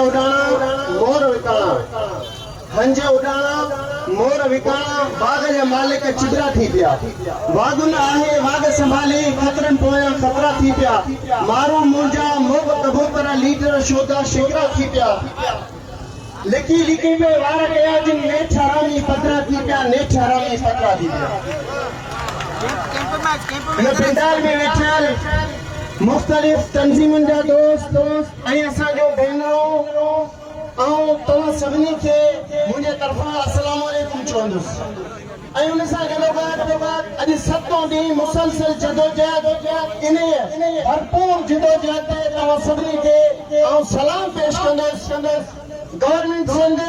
उडाणा मोर विकाणा हंज उडाणा मोर विकाणा बाग जे मालिक चिदरा थी पिया वागुन आहे वाग संभाले खतरन पोयां खतरा थी पिया मारू मुंजा मोग कबूतर लीडर शोधा शिकरा थी पिया लिखी लिखी में वार गया जिन नेठ हरामी पतरा थी पिया नेठ हरामी पतरा थी पिया पंडाल में वेठल मुख्तलिफ तंजीमुन जा दोस्त ऐं असांजो भेनरूं ऐं तव्हां सभिनी खे मुंहिंजे तरफ़ां अस्सलाम वालेकुम चवंदुसि ऐं उन सां गॾोगॾु अॼु 7 ॾींहुं मुसलसल जदोजहद इन भरपूर जदोजहद ते तव्हां सभिनी खे सलाम पेश कंदुसि गवर्नमेंट सिंध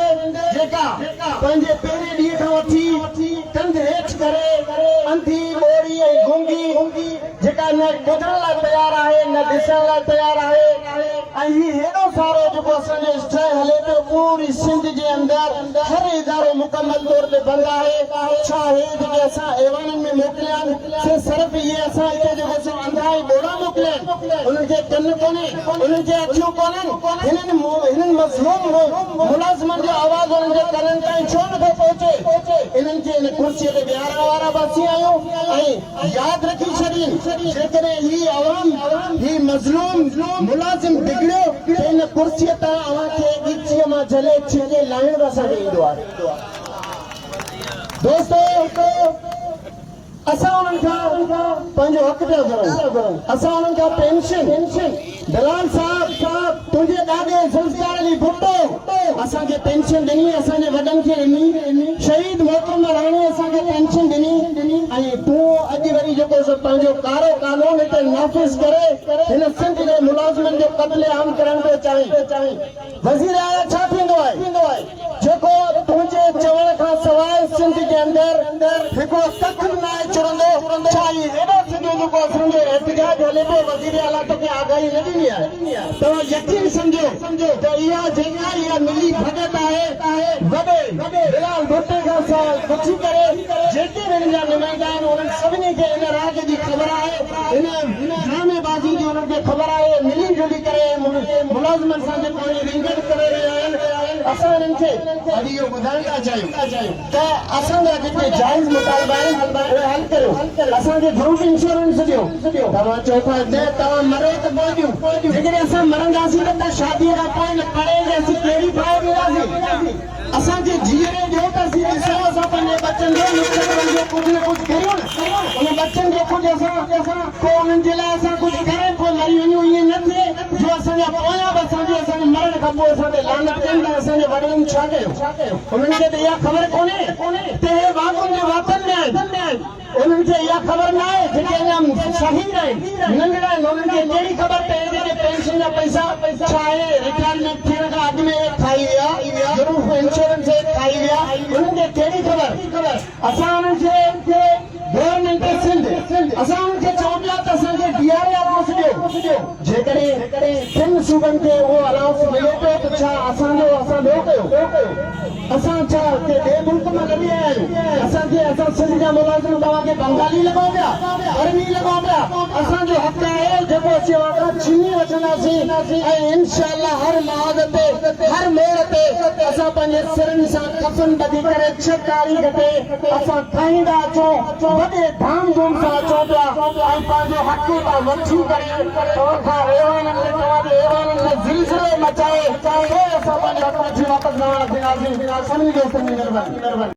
जेका पंहिंजे पहिरें ॾींहं खां वठी कंध हेठि करे अंधी ॿोड़ी ऐं गुंगी जेका न ॿुधण लाइ तयारु आहे न ॾिसण लाइ तयारु आहे ऐं हीउ हेॾो सारो जेको असांजो स्ट्राइक हले पियो पूरी सिंध जे अंदरि हर इदारो मुकमल तौर ते बंदि आहे छा हे जेके असां एवाननि में मोकिलिया आहिनि सिर्फ़ु इहे असां हिते जेको सो अंधा ऐं ॿोड़ा मोकिलिया आहिनि उन्हनि खे कन कोन्हे उन्हनि खे अखियूं कोन्हनि हिननि मज़लूम मुलाज़िमनि जो आवाज़ उन्हनि जे कननि ताईं छो नथो पहुचे इन्हनि खे इन कुर्सीअ ते विहारण वारा बि असीं आहियूं ऐं यादि रखी छॾीनि जेकॾहिं ही अवाम ही मज़लूम मुलाज़िम बिगड़ियो त इन कुर्सीअ तां अव्हांखे ॻिचीअ मां झले छिके लाहिण बि असांखे ईंदो आहे दोस्तो असां उन्हनि खां पंहिंजो हक़ पिया घुरूं असां उन्हनि खां पेंशन दलाल साहब तुंहिंजे ॾाॾे ज़ुल्फ़िकार अली भुट्टो असांखे पेंशन ॾिनी असांजे वॾनि खे ॾिनी शहीद मोहतरम राणे असांखे पेंशन ॾिनी ऐं तूं अॼु वरी जेको पंहिंजो कारो कानून हिते नाफ़िज़ करे हिन सिंध जे मुलाज़िमनि जो क़त्लेआम करण पियो चाहीं वज़ीर आला छा थींदो आहे जेको तुंहिंजे चवण खां सवाइ सिंध जे अंदरि हिकिड़ो तख़्त बि न आहे चुरंदो छा हेॾो सॼो जेको असांजो एहतिजाज हले पियो वज़ीर आला तोखे आगाही न ॾिनी आहे तव्हां यकीन सम्झो त इहा मिली भगत आहे वॾे बिलाल भुट्टे खां पुछी करे जेके बि हिन जा नुमाइंदा आहिनि उन्हनि सभिनी खे इन राज जी ख़बर आहे इन ड्रामेबाज़ी जी उन्हनि खे ख़बर आहे मिली जुली करे मुलाज़िमनि सां जेको रिंगड़ करे रहिया आहिनि असां हिननि खे अॼु इहो ॿुधाइण था चाहियूं त असांजा जेके जाइज़ मुतालबा आहिनि उहे हल करियो असांखे ग्रुप इंश्योरेंस ॾियो तव्हां चओ था न तव्हां मरो त पहुचूं जेकॾहिं असां मरंदासीं त शादीअ खां पोइ न पढ़े असीं कहिड़ी पाए ॾींदासीं असांखे जीअरे ॾियो त असीं ॾिसो असां पंहिंजे बचनि जो मुस्तक़बिल जो कुझु न कुझु करियूं उन बचनि जो कुझु असां पोइ उन्हनि जे लाइ असां कुझु करें पोइ मरी वञूं ईअं न थिए जो असांजा पोयां बि असांजे मरण खां पोइ असांखे लानत कनि था असांजे वॾनि छा कयो उन्हनि खे त इहा ख़बर कोन्हे त हे वागुनि जे वातनि में आहिनि उन्हनि खे इहा ख़बर न आहे जेके अञा शहीद आहिनि नंढड़ा आहिनि उन्हनि खे कहिड़ी ख़बर त जेके पेंशन जा पैसा छा आहे रिटायरमेंट थियण खां अॻु में खाई विया ग्रुप इंश्योरेंस खाई विया उन्हनि खे कहिड़ी ख़बर असां उन्हनि खे गवर्नमेंट सिंध असां उन्हनि खे चऊं पिया त असांखे DRA अलाउंस ॾियो जेकॾहिं 3 सूबनि खे उहो अलाउंस मिले पियो त छा असां ॿियो कयो असां छा ॿिए मुल्क मां न बि आया आहियूं असां सिंध जा मुलाज़िम तव्हांखे बंगाली लॻो पिया अरबी लॻो पिया असांजो हक़ आहे जेको असीं वाका छीनी वठंदासीं ऐं इनशाअल्लाह हर महाद ते हर मोड़ ते असां पंहिंजे सिरनि सां कफन ॿधी करे 6 तारीख़ ते असां खाईंदा अचूं वॾे धाम धूम सां अचूं पिया ऐं पंहिंजो हक़ था वठी करे तव्हांखां तव्हांजे एवाननि में ज़िलज़िलो मचाए असां पंहिंजे हक़ वठी वापसि रहण थींदासीं सभिनी दोस्तनि जी महिरबानी